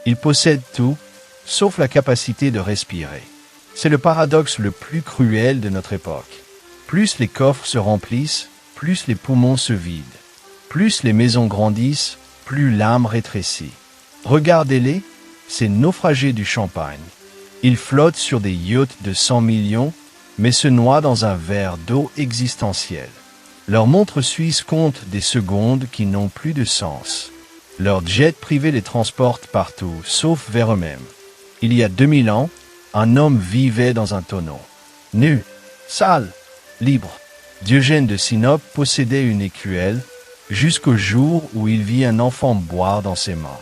Ils possèdent tout, sauf la capacité de respirer. C'est le paradoxe le plus cruel de notre époque. Plus les coffres se remplissent, plus les poumons se vident. Plus les maisons grandissent, plus l'âme rétrécit. Regardez-les, ces naufragés du champagne. Ils flottent sur des yachts de 100 millions, mais se noient dans un verre d'eau existentielle. Leurs montres suisses comptent des secondes qui n'ont plus de sens. Leurs jets privés les transportent partout, sauf vers eux-mêmes. Il y a 2000 ans, un homme vivait dans un tonneau. Nu, sale, libre. Diogène de Sinope possédait une écuelle, jusqu'au jour où il vit un enfant boire dans ses mains.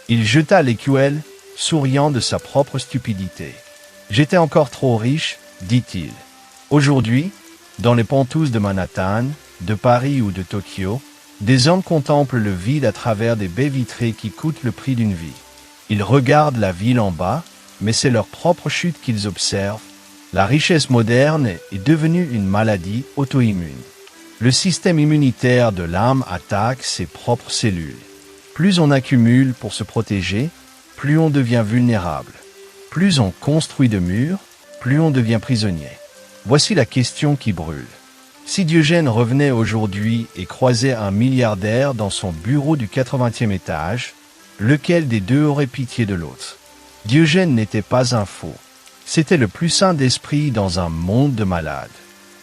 Il jeta l'écuelle, souriant de sa propre stupidité. « J'étais encore trop riche, dit-il. Aujourd'hui, dans les penthouse de Manhattan, de Paris ou de Tokyo, des hommes contemplent le vide à travers des baies vitrées qui coûtent le prix d'une vie. Ils regardent la ville en bas, mais c'est leur propre chute qu'ils observent. La richesse moderne est devenue une maladie auto-immune. Le système immunitaire de l'âme attaque ses propres cellules. Plus on accumule pour se protéger, plus on devient vulnérable. Plus on construit de murs, plus on devient prisonnier. Voici la question qui brûle. Si Diogène revenait aujourd'hui et croisait un milliardaire dans son bureau du 80e étage, lequel des deux aurait pitié de l'autre? Diogène n'était pas un faux. C'était le plus saint d'esprit dans un monde de malades.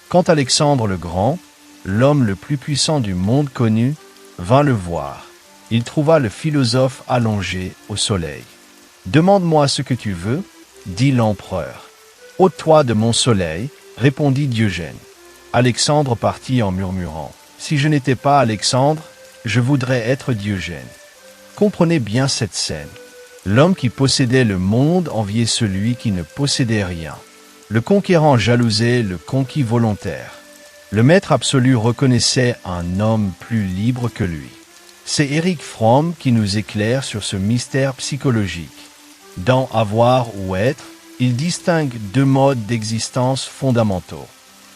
Quand Alexandre le Grand, l'homme le plus puissant du monde connu, vint le voir, il trouva le philosophe allongé au soleil. « Demande-moi ce que tu veux, dit l'empereur. « Ôte-toi de mon soleil, répondit Diogène. Alexandre partit en murmurant. « Si je n'étais pas Alexandre, je voudrais être Diogène. » Comprenez bien cette scène. L'homme qui possédait le monde enviait celui qui ne possédait rien. Le conquérant jalousait le conquis volontaire. Le maître absolu reconnaissait un homme plus libre que lui. C'est Erich Fromm qui nous éclaire sur ce mystère psychologique. Dans Avoir ou être, il distingue deux modes d'existence fondamentaux.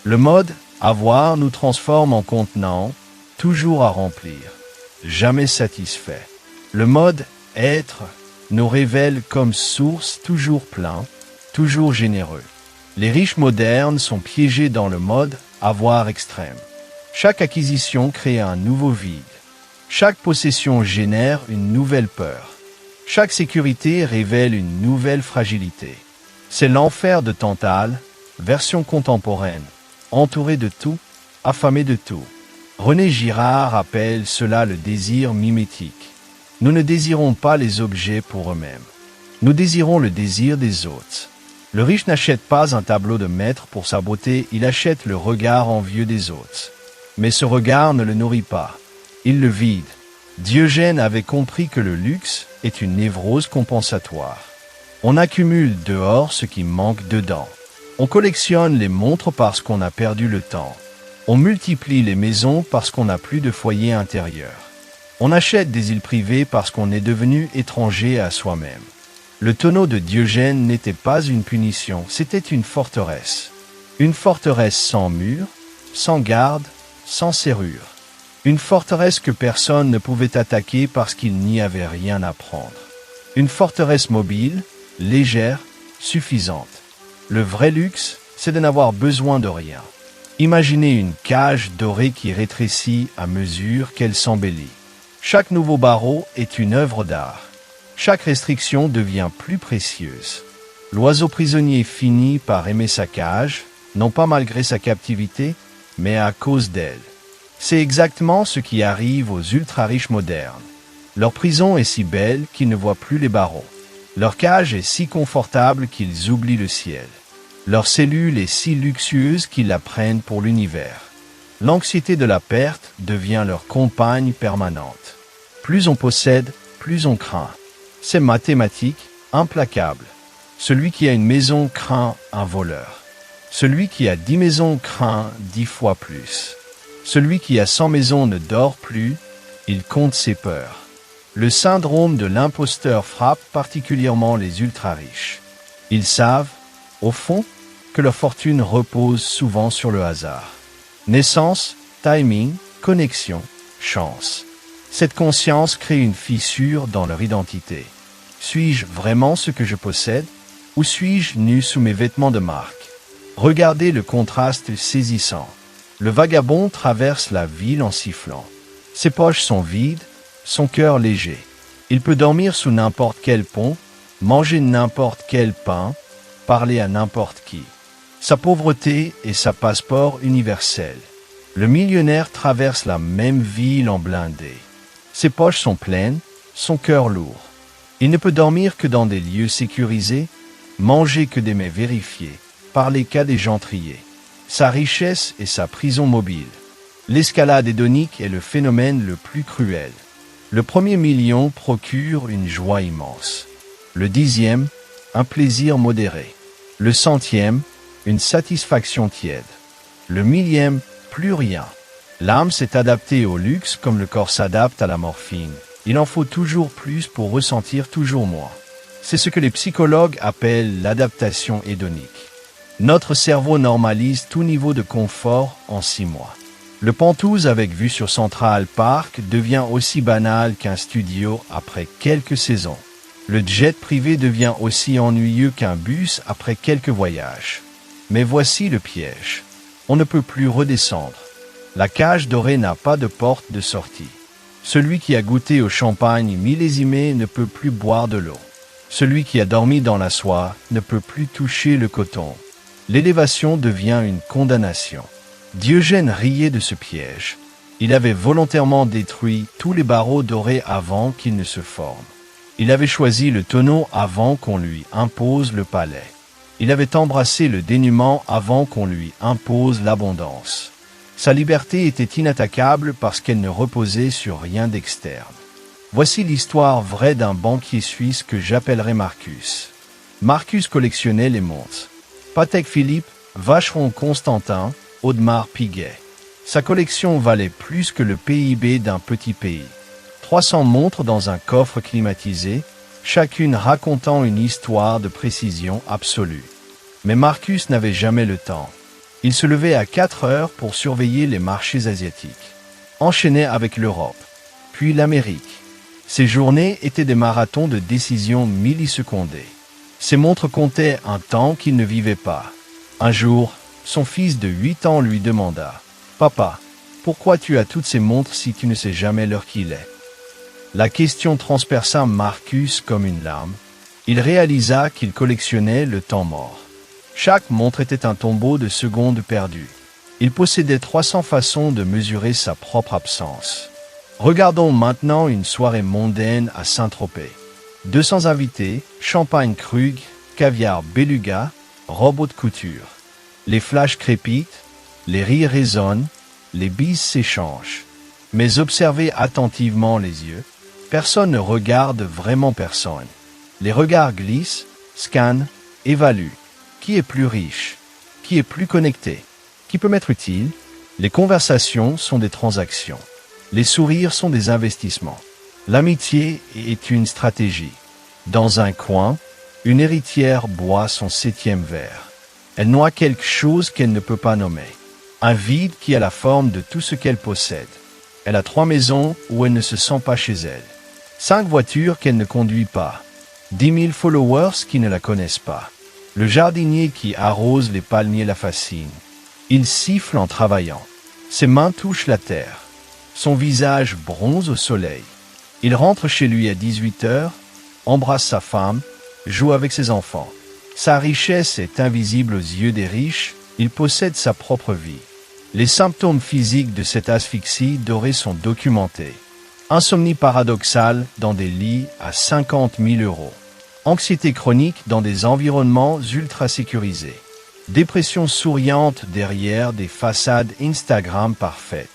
Le mode avoir nous transforme en contenant, toujours à remplir, jamais satisfait. Le mode être nous révèle comme source toujours plein, toujours généreux. Les riches modernes sont piégés dans le mode avoir extrême. Chaque acquisition crée un nouveau vide. Chaque possession génère une nouvelle peur. Chaque sécurité révèle une nouvelle fragilité. C'est l'enfer de Tantale, version contemporaine, entouré de tout, affamé de tout. René Girard appelle cela le désir mimétique. Nous ne désirons pas les objets pour eux-mêmes. Nous désirons le désir des autres. Le riche n'achète pas un tableau de maître pour sa beauté, il achète le regard envieux des autres. Mais ce regard ne le nourrit pas, il le vide. Diogène avait compris que le luxe est une névrose compensatoire. On accumule dehors ce qui manque dedans. On collectionne les montres parce qu'on a perdu le temps. On multiplie les maisons parce qu'on n'a plus de foyer intérieur. On achète des îles privées parce qu'on est devenu étranger à soi-même. Le tonneau de Diogène n'était pas une punition, c'était une forteresse. Une forteresse sans mur, sans garde, sans serrure. Une forteresse que personne ne pouvait attaquer parce qu'il n'y avait rien à prendre. Une forteresse mobile, légère, suffisante. Le vrai luxe, c'est de n'avoir besoin de rien. Imaginez une cage dorée qui rétrécit à mesure qu'elle s'embellit. Chaque nouveau barreau est une œuvre d'art. Chaque restriction devient plus précieuse. L'oiseau prisonnier finit par aimer sa cage, non pas malgré sa captivité, mais à cause d'elle. C'est exactement ce qui arrive aux ultra-riches modernes. Leur prison est si belle qu'ils ne voient plus les barreaux. Leur cage est si confortable qu'ils oublient le ciel. Leur cellule est si luxueuse qu'ils la prennent pour l'univers. L'anxiété de la perte devient leur compagne permanente. Plus on possède, plus on craint. C'est mathématique, implacable. Celui qui a une maison craint un voleur. Celui qui a 10 maisons craint 10 fois plus. Celui qui a 100 maisons ne dort plus, il compte ses peurs. Le syndrome de l'imposteur frappe particulièrement les ultra-riches. Ils savent, au fond, que leur fortune repose souvent sur le hasard. Naissance, timing, connexion, chance. Cette conscience crée une fissure dans leur identité. Suis-je vraiment ce que je possède? Ou suis-je nu sous mes vêtements de marque? Regardez le contraste saisissant. Le vagabond traverse la ville en sifflant. Ses poches sont vides, son cœur léger. Il peut dormir sous n'importe quel pont, manger n'importe quel pain, parler à n'importe qui. Sa pauvreté est sa passeport universel. Le millionnaire traverse la même ville en blindé. Ses poches sont pleines, son cœur lourd. Il ne peut dormir que dans des lieux sécurisés, manger que des mets vérifiés, parler qu'à des gens triés. Sa richesse est sa prison mobile. L'escalade hédonique est le phénomène le plus cruel. Le premier million procure une joie immense. Le 10e, un plaisir modéré. Le 100e, une satisfaction tiède. Le 1000e, plus rien. L'âme s'est adaptée au luxe comme le corps s'adapte à la morphine. Il en faut toujours plus pour ressentir toujours moins. C'est ce que les psychologues appellent l'adaptation hédonique. Notre cerveau normalise tout niveau de confort en 6 mois. Le Penthouse avec vue sur Central Park devient aussi banal qu'un studio après quelques saisons. Le jet privé devient aussi ennuyeux qu'un bus après quelques voyages. Mais voici le piège. On ne peut plus redescendre. La cage dorée n'a pas de porte de sortie. Celui qui a goûté au champagne millésimé ne peut plus boire de l'eau. Celui qui a dormi dans la soie ne peut plus toucher le coton. L'élévation devient une condamnation. Diogène riait de ce piège. Il avait volontairement détruit tous les barreaux dorés avant qu'ils ne se forment. Il avait choisi le tonneau avant qu'on lui impose le palais. Il avait embrassé le dénuement avant qu'on lui impose l'abondance. Sa liberté était inattaquable parce qu'elle ne reposait sur rien d'externe. Voici l'histoire vraie d'un banquier suisse que j'appellerai Marcus. Marcus collectionnait les montres. Patek Philippe, Vacheron Constantin, Audemars Piguet. Sa collection valait plus que le PIB d'un petit pays. 300 montres dans un coffre climatisé, chacune racontant une histoire de précision absolue. Mais Marcus n'avait jamais le temps. Il se levait à 4 heures pour surveiller les marchés asiatiques. Enchaînait avec l'Europe, puis l'Amérique. Ses journées étaient des marathons de décisions millisecondées. Ses montres comptaient un temps qu'il ne vivait pas. Un jour, son fils de 8 ans lui demanda « Papa, pourquoi tu as toutes ces montres si tu ne sais jamais l'heure qu'il est ?» La question transperça Marcus comme une lame. Il réalisa qu'il collectionnait le temps mort. Chaque montre était un tombeau de secondes perdues. Il possédait 300 façons de mesurer sa propre absence. Regardons maintenant une soirée mondaine à Saint-Tropez. 200 invités, champagne Krug, caviar Beluga, robots de couture. Les flashs crépitent, les rires résonnent, les bises s'échangent. Mais observez attentivement les yeux. Personne ne regarde vraiment personne. Les regards glissent, scannent, évaluent. Qui est plus riche? Qui est plus connecté? Qui peut m'être utile? Les conversations sont des transactions. Les sourires sont des investissements. L'amitié est une stratégie. Dans un coin, une héritière boit son 7e verre. Elle noie quelque chose qu'elle ne peut pas nommer. Un vide qui a la forme de tout ce qu'elle possède. Elle a 3 maisons où elle ne se sent pas chez elle. 5 voitures qu'elle ne conduit pas. 10 000 followers qui ne la connaissent pas. Le jardinier qui arrose les palmiers la fascine. Il siffle en travaillant. Ses mains touchent la terre. Son visage bronze au soleil. Il rentre chez lui à 18 heures, embrasse sa femme, joue avec ses enfants. Sa richesse est invisible aux yeux des riches, il possède sa propre vie. Les symptômes physiques de cette asphyxie dorée sont documentés. Insomnie paradoxale dans des lits à 50 000 euros. Anxiété chronique dans des environnements ultra sécurisés. Dépression souriante derrière des façades Instagram parfaites.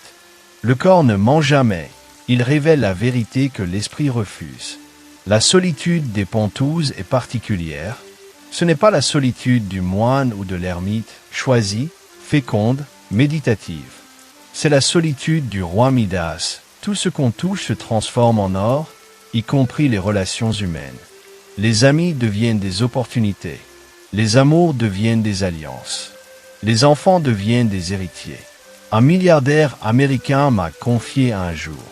Le corps ne ment jamais, il révèle la vérité que l'esprit refuse. La solitude des Penthouses est particulière. Ce n'est pas la solitude du moine ou de l'ermite, choisie, féconde, méditative. C'est la solitude du roi Midas. Tout ce qu'on touche se transforme en or, y compris les relations humaines. Les amis deviennent des opportunités. Les amours deviennent des alliances. Les enfants deviennent des héritiers. Un milliardaire américain m'a confié un jour.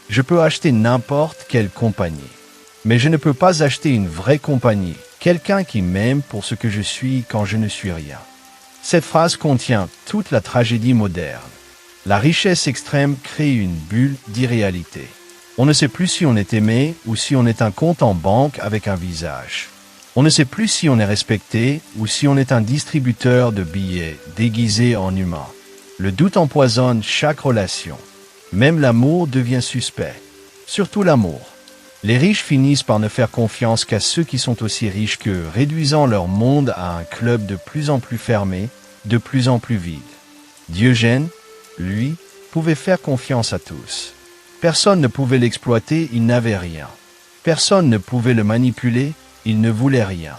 Je peux acheter n'importe quelle compagnie. Mais je ne peux pas acheter une vraie compagnie, quelqu'un qui m'aime pour ce que je suis quand je ne suis rien. Cette phrase contient toute la tragédie moderne. La richesse extrême crée une bulle d'irréalité. On ne sait plus si on est aimé ou si on est un compte en banque avec un visage. On ne sait plus si on est respecté ou si on est un distributeur de billets déguisé en humain. Le doute empoisonne chaque relation. Même l'amour devient suspect. Surtout l'amour. Les riches finissent par ne faire confiance qu'à ceux qui sont aussi riches qu'eux, réduisant leur monde à un club de plus en plus fermé, de plus en plus vide. Diogène, lui, pouvait faire confiance à tous. Personne ne pouvait l'exploiter, il n'avait rien. Personne ne pouvait le manipuler, il ne voulait rien.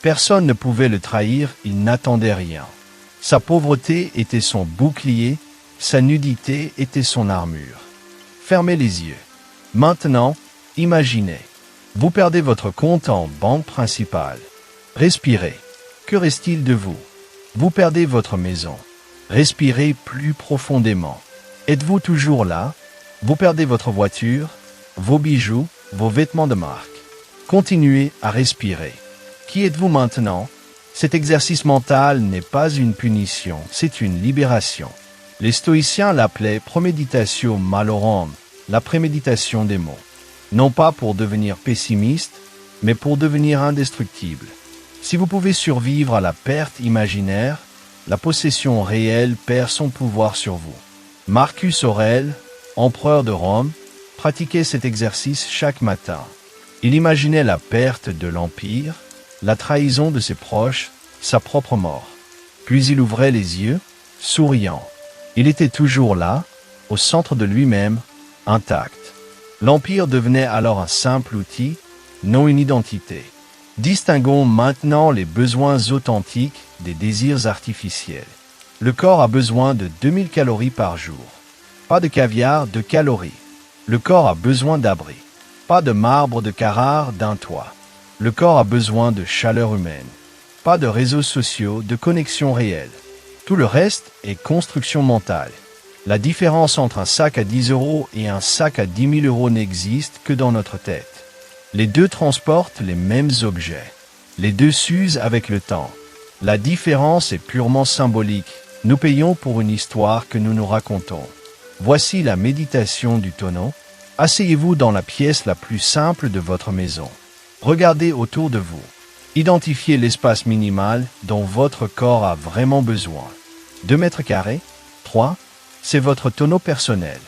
Personne ne pouvait le trahir, il n'attendait rien. Sa pauvreté était son bouclier, sa nudité était son armure. Fermez les yeux. Maintenant, imaginez. Vous perdez votre compte en banque principale. Respirez. Que reste-t-il de vous? Vous perdez votre maison. Respirez plus profondément. Êtes-vous toujours là? Vous perdez votre voiture, vos bijoux, vos vêtements de marque. Continuez à respirer. Qui êtes-vous maintenant? Cet exercice mental n'est pas une punition, c'est une libération. Les stoïciens l'appelaient premeditatio malorum, la préméditation des mots. Non pas pour devenir pessimiste, mais pour devenir indestructible. Si vous pouvez survivre à la perte imaginaire, la possession réelle perd son pouvoir sur vous. Marcus Aurèle, empereur de Rome, pratiquait cet exercice chaque matin. Il imaginait la perte de l'Empire, la trahison de ses proches, sa propre mort. Puis il ouvrait les yeux, souriant. Il était toujours là, au centre de lui-même, intact. L'Empire devenait alors un simple outil, non une identité. Distinguons maintenant les besoins authentiques des désirs artificiels. Le corps a besoin de 2000 calories par jour. Pas de caviar, de calories. Le corps a besoin d'abri. Pas de marbre de Carrare, d'un toit. Le corps a besoin de chaleur humaine. Pas de réseaux sociaux, de connexion réelle. Tout le reste est construction mentale. La différence entre un sac à 10 € et un sac à 10 000 € n'existe que dans notre tête. Les deux transportent les mêmes objets. Les deux s'usent avec le temps. La différence est purement symbolique. Nous payons pour une histoire que nous nous racontons. Voici la méditation du tonneau. Asseyez-vous dans la pièce la plus simple de votre maison. Regardez autour de vous. Identifiez l'espace minimal dont votre corps a vraiment besoin. 2 mètres carrés? 3? C'est votre tonneau personnel.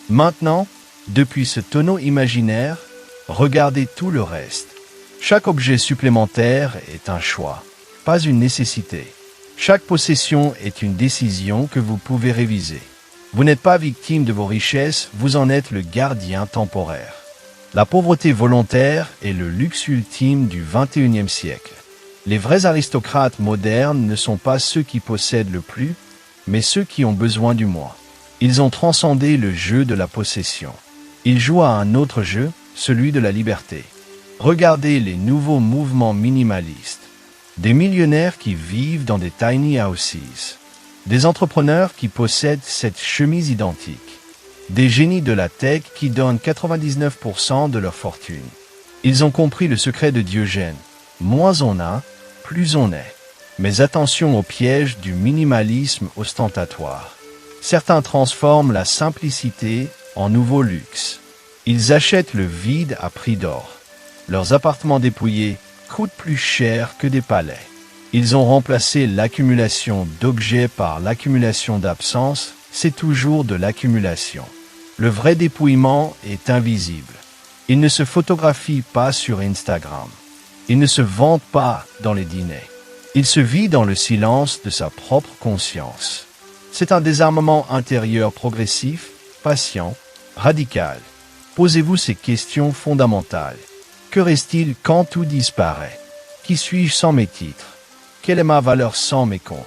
Maintenant, depuis ce tonneau imaginaire, regardez tout le reste. Chaque objet supplémentaire est un choix, pas une nécessité. Chaque possession est une décision que vous pouvez réviser. Vous n'êtes pas victime de vos richesses, vous en êtes le gardien temporaire. La pauvreté volontaire est le luxe ultime du XXIe siècle. Les vrais aristocrates modernes ne sont pas ceux qui possèdent le plus, mais ceux qui ont besoin du moins. Ils ont transcendé le jeu de la possession. Ils jouent à un autre jeu, celui de la liberté. Regardez les nouveaux mouvements minimalistes. Des millionnaires qui vivent dans des tiny houses. Des entrepreneurs qui possèdent cette chemise identique. Des génies de la tech qui donnent 99% de leur fortune. Ils ont compris le secret de Diogène. Moins on a, plus on est. Mais attention au piège du minimalisme ostentatoire. Certains transforment la simplicité en nouveau luxe. Ils achètent le vide à prix d'or. Leurs appartements dépouillés coûtent plus cher que des palais. Ils ont remplacé l'accumulation d'objets par l'accumulation d'absence, c'est toujours de l'accumulation. Le vrai dépouillement est invisible. Il ne se photographie pas sur Instagram. Il ne se vante pas dans les dîners. Il se vit dans le silence de sa propre conscience. C'est un désarmement intérieur progressif, patient, radical. Posez-vous ces questions fondamentales. Que reste-t-il quand tout disparaît? Qui suis-je sans mes titres? Quelle est ma valeur sans mes comptes?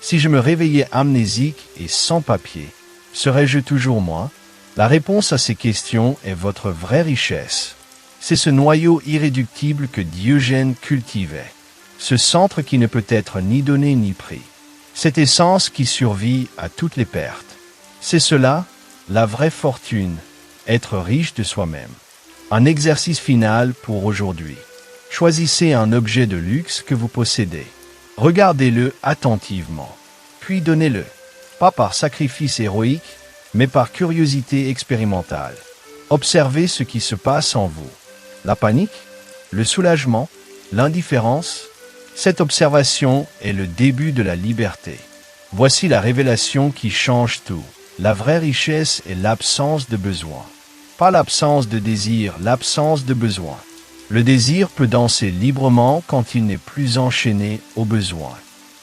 Si je me réveillais amnésique et sans papier, serais-je toujours moi? La réponse à ces questions est votre vraie richesse. C'est ce noyau irréductible que Diogène cultivait. Ce centre qui ne peut être ni donné ni pris. Cette essence qui survit à toutes les pertes. C'est cela, la vraie fortune, être riche de soi-même. Un exercice final pour aujourd'hui. Choisissez un objet de luxe que vous possédez. Regardez-le attentivement, puis donnez-le, pas par sacrifice héroïque, mais par curiosité expérimentale. Observez ce qui se passe en vous. La panique, le soulagement, l'indifférence. Cette observation est le début de la liberté. Voici la révélation qui change tout. La vraie richesse est l'absence de besoin. Pas l'absence de désir, l'absence de besoin. Le désir peut danser librement quand il n'est plus enchaîné au besoin.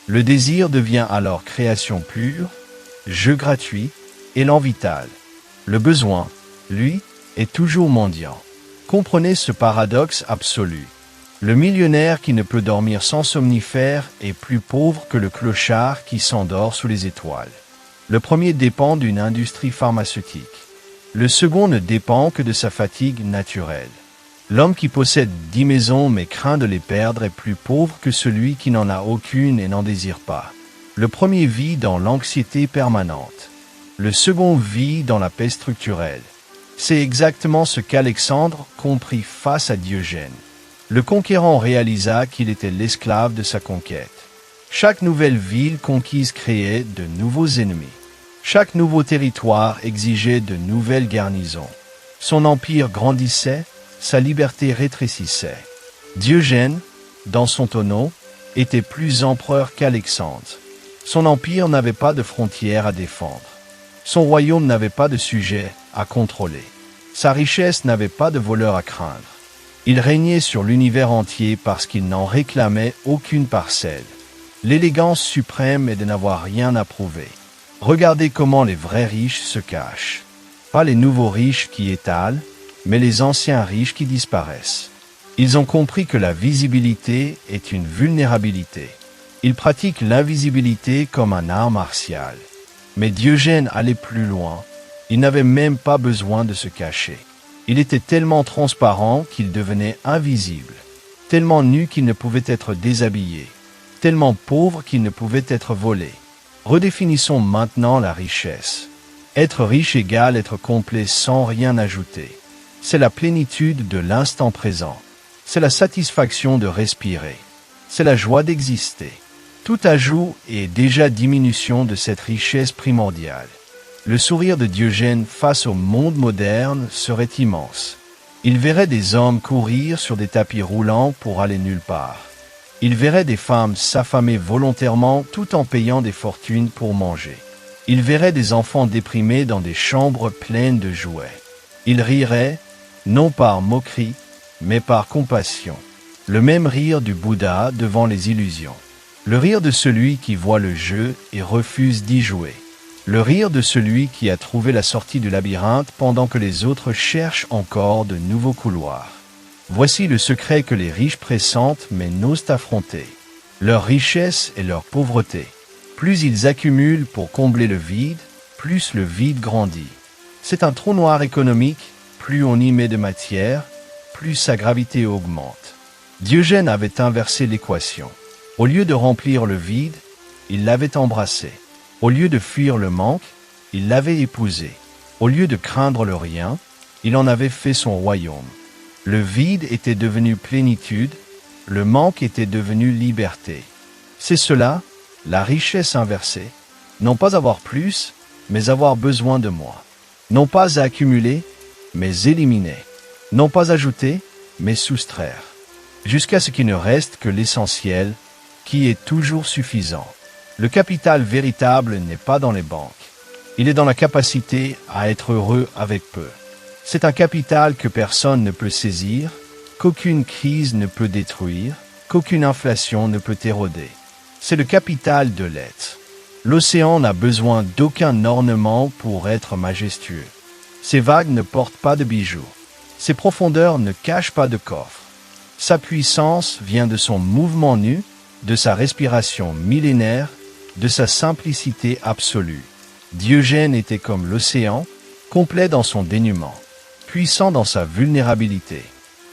Le désir devient alors création pure, jeu gratuit, élan vital. Le besoin, lui, est toujours mendiant. Comprenez ce paradoxe absolu. Le millionnaire qui ne peut dormir sans somnifère est plus pauvre que le clochard qui s'endort sous les étoiles. Le premier dépend d'une industrie pharmaceutique. Le second ne dépend que de sa fatigue naturelle. L'homme qui possède 10 maisons mais craint de les perdre est plus pauvre que celui qui n'en a aucune et n'en désire pas. Le premier vit dans l'anxiété permanente. Le second vit dans la paix structurelle. C'est exactement ce qu'Alexandre comprit face à Diogène. Le conquérant réalisa qu'il était l'esclave de sa conquête. Chaque nouvelle ville conquise créait de nouveaux ennemis. Chaque nouveau territoire exigeait de nouvelles garnisons. Son empire grandissait, sa liberté rétrécissait. Diogène, dans son tonneau, était plus empereur qu'Alexandre. Son empire n'avait pas de frontières à défendre. Son royaume n'avait pas de sujets à contrôler. Sa richesse n'avait pas de voleurs à craindre. Il régnait sur l'univers entier parce qu'il n'en réclamait aucune parcelle. L'élégance suprême est de n'avoir rien à prouver. Regardez comment les vrais riches se cachent. Pas les nouveaux riches qui étalent, mais les anciens riches qui disparaissent. Ils ont compris que la visibilité est une vulnérabilité. Ils pratiquent l'invisibilité comme un art martial. Mais Diogène allait plus loin. Il n'avait même pas besoin de se cacher. Il était tellement transparent qu'il devenait invisible, tellement nu qu'il ne pouvait être déshabillé, tellement pauvre qu'il ne pouvait être volé. Redéfinissons maintenant la richesse. Être riche égale être complet sans rien ajouter. C'est la plénitude de l'instant présent. C'est la satisfaction de respirer. C'est la joie d'exister. Tout ajout est déjà diminution de cette richesse primordiale. Le sourire de Diogène face au monde moderne serait immense. Il verrait des hommes courir sur des tapis roulants pour aller nulle part. Il verrait des femmes s'affamer volontairement tout en payant des fortunes pour manger. Il verrait des enfants déprimés dans des chambres pleines de jouets. Il rirait, non par moquerie, mais par compassion. Le même rire du Bouddha devant les illusions. Le rire de celui qui voit le jeu et refuse d'y jouer. Le rire de celui qui a trouvé la sortie du labyrinthe pendant que les autres cherchent encore de nouveaux couloirs. Voici le secret que les riches pressentent mais n'osent affronter. Leur richesse et leur pauvreté. Plus ils accumulent pour combler le vide, plus le vide grandit. C'est un trou noir économique, plus on y met de matière, plus sa gravité augmente. Diogène avait inversé l'équation. Au lieu de remplir le vide, il l'avait embrassé. Au lieu de fuir le manque, il l'avait épousé. Au lieu de craindre le rien, il en avait fait son royaume. Le vide était devenu plénitude, le manque était devenu liberté. C'est cela, la richesse inversée. Non pas avoir plus, mais avoir besoin de moi. Non pas accumuler, mais éliminer. Non pas ajouter, mais soustraire. Jusqu'à ce qu'il ne reste que l'essentiel, qui est toujours suffisant. Le capital véritable n'est pas dans les banques. Il est dans la capacité à être heureux avec peu. C'est un capital que personne ne peut saisir, qu'aucune crise ne peut détruire, qu'aucune inflation ne peut éroder. C'est le capital de l'être. L'océan n'a besoin d'aucun ornement pour être majestueux. Ses vagues ne portent pas de bijoux. Ses profondeurs ne cachent pas de coffre. Sa puissance vient de son mouvement nu, de sa respiration millénaire, de sa simplicité absolue. Diogène était comme l'océan, complet dans son dénuement, puissant dans sa vulnérabilité,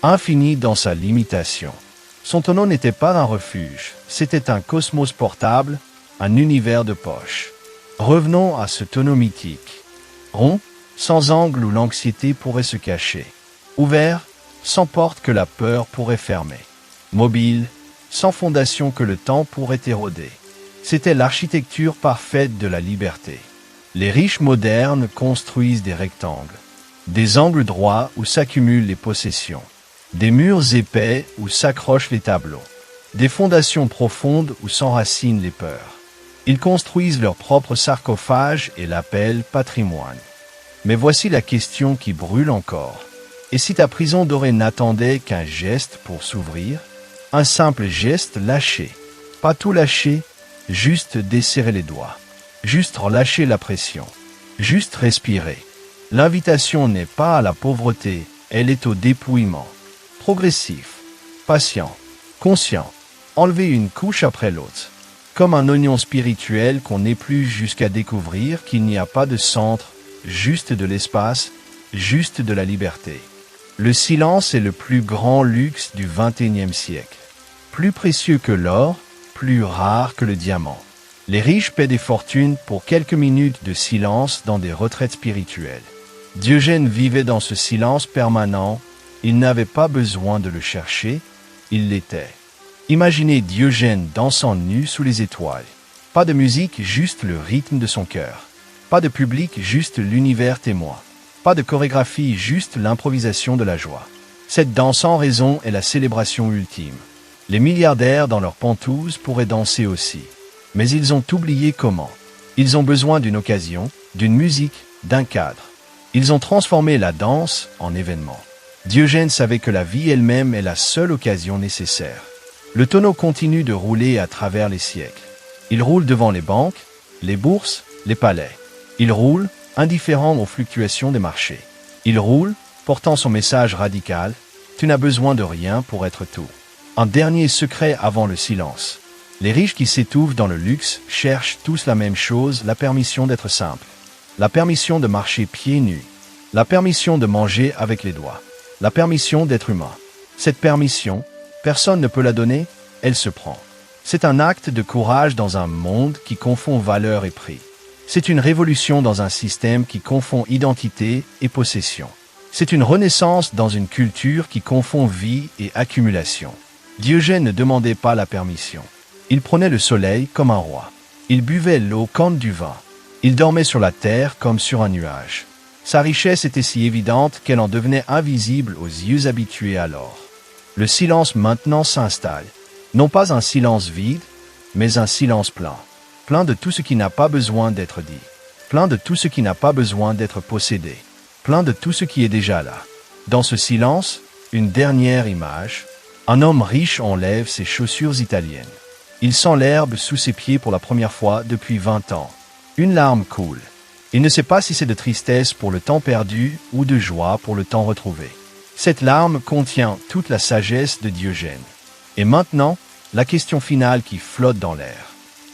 infini dans sa limitation. Son tonneau n'était pas un refuge, c'était un cosmos portable, un univers de poche. Revenons à ce tonneau mythique, rond, sans angle où l'anxiété pourrait se cacher. Ouvert, sans porte que la peur pourrait fermer. Mobile, sans fondation que le temps pourrait éroder. C'était l'architecture parfaite de la liberté. Les riches modernes construisent des rectangles, des angles droits où s'accumulent les possessions, des murs épais où s'accrochent les tableaux, des fondations profondes où s'enracinent les peurs. Ils construisent leur propre sarcophage et l'appellent patrimoine. Mais voici la question qui brûle encore. Et si ta prison dorée n'attendait qu'un geste pour s'ouvrir, un simple geste lâché, pas tout lâcher, juste desserrer les doigts, juste relâcher la pression, juste respirer. L'invitation n'est pas à la pauvreté, elle est au dépouillement. Progressif, patient, conscient, enlever une couche après l'autre. Comme un oignon spirituel qu'on épluche jusqu'à découvrir qu'il n'y a pas de centre, juste de l'espace, juste de la liberté. Le silence est le plus grand luxe du XXIe siècle. Plus précieux que l'or, plus rare que le diamant. Les riches paient des fortunes pour quelques minutes de silence dans des retraites spirituelles. Diogène vivait dans ce silence permanent, il n'avait pas besoin de le chercher, il l'était. Imaginez Diogène dansant nu sous les étoiles. Pas de musique, juste le rythme de son cœur. Pas de public, juste l'univers témoin. Pas de chorégraphie, juste l'improvisation de la joie. Cette danse en raison est la célébration ultime. Les milliardaires dans leurs pantoufles pourraient danser aussi. Mais ils ont oublié comment. Ils ont besoin d'une occasion, d'une musique, d'un cadre. Ils ont transformé la danse en événement. Diogène savait que la vie elle-même est la seule occasion nécessaire. Le tonneau continue de rouler à travers les siècles. Il roule devant les banques, les bourses, les palais. Il roule, indifférent aux fluctuations des marchés. Il roule, portant son message radical, « Tu n'as besoin de rien pour être tout ». Un dernier secret avant le silence. Les riches qui s'étouffent dans le luxe cherchent tous la même chose, la permission d'être simple. La permission de marcher pieds nus. La permission de manger avec les doigts. La permission d'être humain. Cette permission, personne ne peut la donner, elle se prend. C'est un acte de courage dans un monde qui confond valeur et prix. C'est une révolution dans un système qui confond identité et possession. C'est une renaissance dans une culture qui confond vie et accumulation. Diogène ne demandait pas la permission. Il prenait le soleil comme un roi. Il buvait l'eau comme du vin. Il dormait sur la terre comme sur un nuage. Sa richesse était si évidente qu'elle en devenait invisible aux yeux habitués alors. Le silence maintenant s'installe. Non pas un silence vide, mais un silence plein. Plein de tout ce qui n'a pas besoin d'être dit. Plein de tout ce qui n'a pas besoin d'être possédé. Plein de tout ce qui est déjà là. Dans ce silence, une dernière image. Un homme riche enlève ses chaussures italiennes. Il sent l'herbe sous ses pieds pour la première fois depuis 20 ans. Une larme coule. Il ne sait pas si c'est de tristesse pour le temps perdu ou de joie pour le temps retrouvé. Cette larme contient toute la sagesse de Diogène. Et maintenant, la question finale qui flotte dans l'air.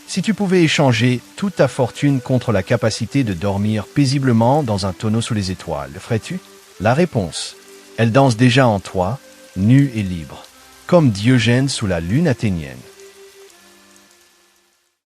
Si tu pouvais échanger toute ta fortune contre la capacité de dormir paisiblement dans un tonneau sous les étoiles, le ferais-tu? La réponse. Elle danse déjà en toi, nue et libre. Comme Diogène sous la lune athénienne.